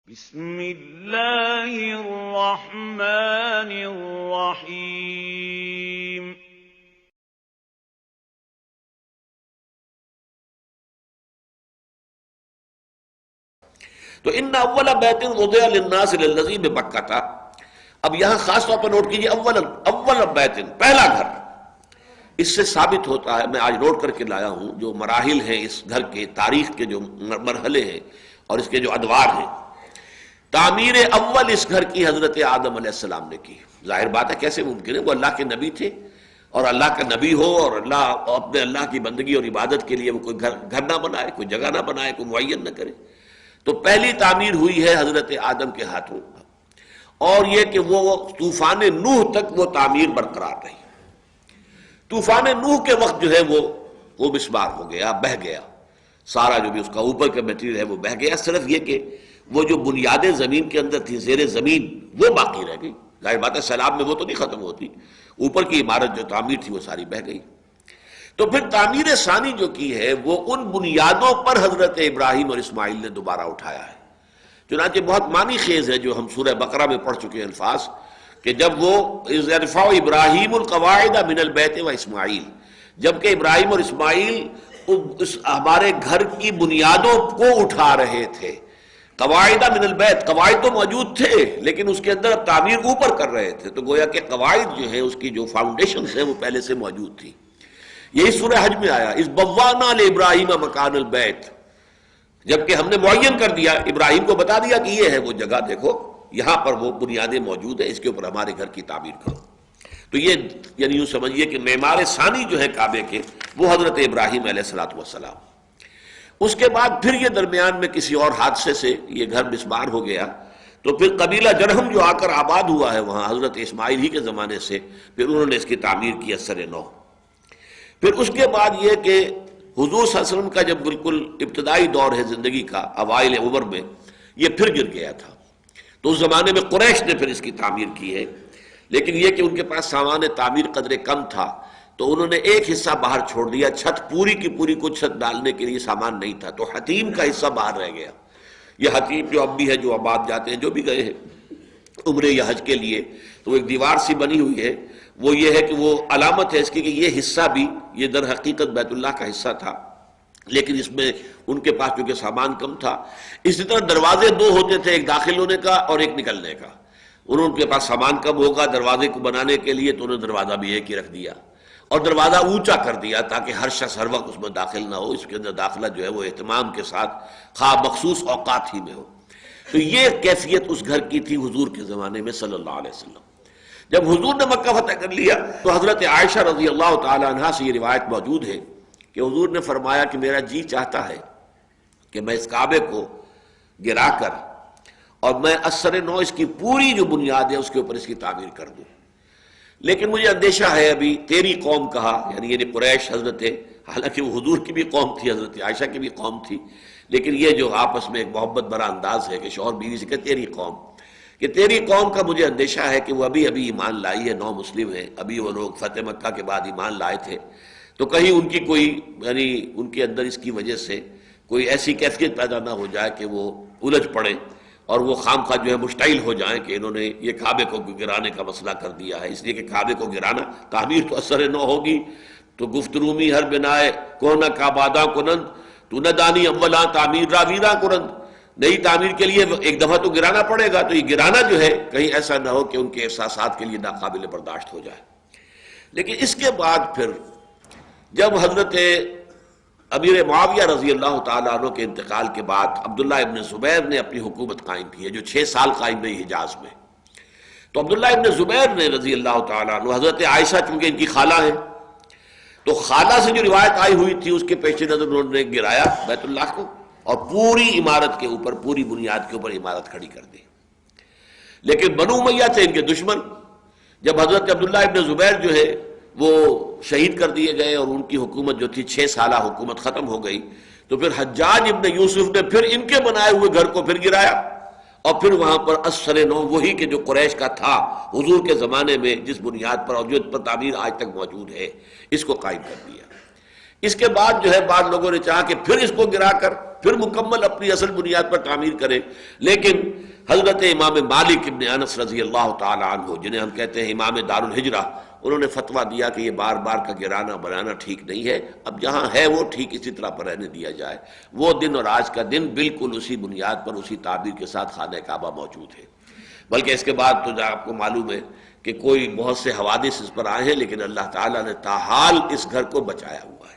بسم اللہ الرحمن الرحیم تو ان اول بیت وضع للناس للذی ببکہ تھا. اب یہاں خاص طور پر نوٹ کیجیے اول بیت، پہلا گھر. اس سے ثابت ہوتا ہے، میں آج نوٹ کر کے لایا ہوں جو مراحل ہیں اس گھر کے، تاریخ کے جو مرحلے ہیں اور اس کے جو ادوار ہیں. تعمیر اول اس گھر کی حضرت آدم علیہ السلام نے کی. ظاہر بات ہے کیسے ممکن ہے، وہ اللہ کے نبی تھے، اور اللہ کا نبی ہو اور اپنے اللہ کی بندگی اور عبادت کے لیے وہ کوئی گھر نہ بنائے، کوئی جگہ نہ بنائے، کوئی معین نہ کرے. تو پہلی تعمیر ہوئی ہے حضرت آدم کے ہاتھوں، اور یہ کہ وہ طوفان نوح تک وہ تعمیر برقرار رہی. طوفان نوح کے وقت جو ہے وہ مسمار ہو گیا، بہہ گیا، سارا جو بھی اس کا اوپر کا میٹیریل ہے وہ بہہ گیا. صرف یہ کہ وہ جو بنیادیں زمین کے اندر تھی، زیر زمین، وہ باقی رہ گئی. ظاہر بات ہے سیلاب میں وہ تو نہیں ختم ہوتی، اوپر کی عمارت جو تعمیر تھی وہ ساری بہہ گئی. تو پھر تعمیر ثانی جو کی ہے وہ ان بنیادوں پر حضرت ابراہیم اور اسماعیل نے دوبارہ اٹھایا ہے. چنانچہ بہت معنی خیز ہے جو ہم سورہ بقرہ میں پڑھ چکے ہیں الفاظ، کہ جب وہ اذ یرفع ابراہیم القواعد من البیت و اسماعیل، جبکہ ابراہیم اور اسماعیل ہمارے گھر کی بنیادوں کو اٹھا رہے تھے. قواعد من البیت، قواعد تو موجود تھے لیکن اس کے اندر اب تعمیر اوپر کر رہے تھے، تو گویا کہ قواعد جو ہے اس کی جو فاؤنڈیشنز ہیں وہ پہلے سے موجود تھی. یہی سورہ حج میں آیا اذ بوأنا لابراہیم مکان البیت، جبکہ ہم نے معین کر دیا، ابراہیم کو بتا دیا کہ یہ ہے وہ جگہ، دیکھو یہاں پر وہ بنیادیں موجود ہیں، اس کے اوپر ہمارے گھر کی تعمیر کرو. تو یہ یعنی یوں سمجھیے کہ معمار ثانی جو ہے کعبے کے وہ حضرت ابراہیم علیہ السلام. اس کے بعد پھر یہ درمیان میں کسی اور حادثے سے یہ گھر مسمار ہو گیا، تو پھر قبیلہ جرہم جو آ کر آباد ہوا ہے وہاں حضرت اسماعیل ہی کے زمانے سے، پھر انہوں نے اس کی تعمیر کی اثر نو. پھر اس کے بعد یہ کہ حضور صلی اللہ علیہ وسلم کا جب بالکل ابتدائی دور ہے زندگی کا، اوائل عمر میں یہ پھر گر گیا تھا. تو اس زمانے میں قریش نے پھر اس کی تعمیر کی ہے، لیکن یہ کہ ان کے پاس سامان تعمیر قدر کم تھا، تو انہوں نے ایک حصہ باہر چھوڑ دیا. چھت پوری کی پوری کو چھت ڈالنے کے لیے سامان نہیں تھا، تو حتیم کا حصہ باہر رہ گیا. یہ حتیم جو اب بھی ہے، جو آباد جاتے ہیں، جو بھی گئے ہیں عمرے یا حج کے لیے، تو ایک دیوار سی بنی ہوئی ہے، وہ یہ ہے کہ وہ علامت ہے اس کی کہ یہ حصہ بھی یہ در حقیقت بیت اللہ کا حصہ تھا، لیکن اس میں ان کے پاس کیونکہ سامان کم تھا. اسی طرح دروازے دو ہوتے تھے، ایک داخل ہونے کا اور ایک نکلنے کا. انہوں کے پاس سامان کم ہوگا دروازے کو بنانے کے لیے، تو انہوں نے دروازہ بھی ایک ہی رکھ دیا اور دروازہ اونچا کر دیا تاکہ ہر شخص ہر وقت اس میں داخل نہ ہو. اس کے اندر داخلہ جو ہے وہ اہتمام کے ساتھ خواہ مخصوص اوقات ہی میں ہو. تو یہ کیفیت اس گھر کی تھی حضور کے زمانے میں صلی اللہ علیہ وسلم. جب حضور نے مکہ فتح کر لیا تو حضرت عائشہ رضی اللہ تعالی عنہا سے یہ روایت موجود ہے کہ حضور نے فرمایا کہ میرا جی چاہتا ہے کہ میں اس کعبے کو گرا کر اور میں اثر نو اس کی پوری جو بنیاد ہے اس کے اوپر اس کی تعمیر کر دوں، لیکن مجھے اندیشہ ہے ابھی تیری قوم کہا، یعنی قریش، حضرت، حالانکہ وہ حضور کی بھی قوم تھی، حضرت عائشہ کی بھی قوم تھی، لیکن یہ جو آپس میں ایک محبت بھرا انداز ہے کہ شوہر بیوی سے کہ تیری قوم، کہ تیری قوم کا مجھے اندیشہ ہے کہ وہ ابھی ایمان لائی ہے، نو مسلم ہیں، ابھی وہ لوگ فتح مکہ کے بعد ایمان لائے تھے، تو کہیں ان کی کوئی یعنی ان کے اندر اس کی وجہ سے کوئی ایسی کیفیت پیدا نہ ہو جائے کہ وہ الجھ پڑے اور وہ خام خواہ جو ہے مشتعل ہو جائیں کہ انہوں نے یہ کعبے کو گرانے کا مسئلہ کر دیا ہے. اس لیے کہ کعبے کو گرانا، تعمیر تو اثر نو ہوگی، تو گفت رومی ہر بنائے کونا کعباداں کنند، تو نہ دانی اولاں تعمیر را ویراں کنند. نئی تعمیر کے لیے ایک دفعہ تو گرانا پڑے گا، تو یہ گرانا جو ہے کہیں ایسا نہ ہو کہ ان کے احساسات کے لیے ناقابل برداشت ہو جائے. لیکن اس کے بعد پھر جب حضرت امیر معاویہ رضی اللہ تعالیٰ عنہ کے انتقال کے بعد عبداللہ ابن زبیر نے اپنی حکومت قائم کی ہے، جو 6 سال قائم رہی حجاز میں. تو عبداللہ ابن زبیر نے رضی اللہ تعالیٰ عنہ، حضرت عائشہ چونکہ ان کی خالہ ہیں، تو خالہ سے جو روایت آئی ہوئی تھی اس کے پیش نظر انہوں نے گرایا بیت اللہ کو اور پوری عمارت کے اوپر، پوری بنیاد کے اوپر عمارت کھڑی کر دی. لیکن بنو امیہ تھے ان کے دشمن. جب حضرت عبداللہ ابن زبیر جو ہے وہ شہید کر دیے گئے اور ان کی حکومت جو تھی 6 سالہ حکومت ختم ہو گئی، تو پھر حجاج ابن یوسف نے پھر ان کے بنائے ہوئے گھر کو پھر گرایا اور پھر وہاں پر اثر نو وہی کہ جو قریش کا تھا حضور کے زمانے میں، جس بنیاد پر اور جو پر تعمیر آج تک موجود ہے، اس کو قائم کر دیا. اس کے بعد جو ہے بعض لوگوں نے چاہا کہ پھر اس کو گرا کر پھر مکمل اپنی اصل بنیاد پر تعمیر کرے. لیکن حضرت امام مالک ابن انس رضی اللہ تعالی عنہ، جنہیں ہم کہتے ہیں امام دار الہجرہ، انہوں نے فتویٰ دیا کہ یہ بار بار کا گرانا بنانا ٹھیک نہیں ہے، اب جہاں ہے وہ ٹھیک اسی طرح پر رہنے دیا جائے. وہ دن اور آج کا دن بالکل اسی بنیاد پر اسی تعبیر کے ساتھ خانہ کعبہ موجود ہے. بلکہ اس کے بعد تو آپ کو معلوم ہے کہ کوئی بہت سے حوادث اس پر آئے ہیں، لیکن اللہ تعالیٰ نے تاحال اس گھر کو بچایا ہوا ہے.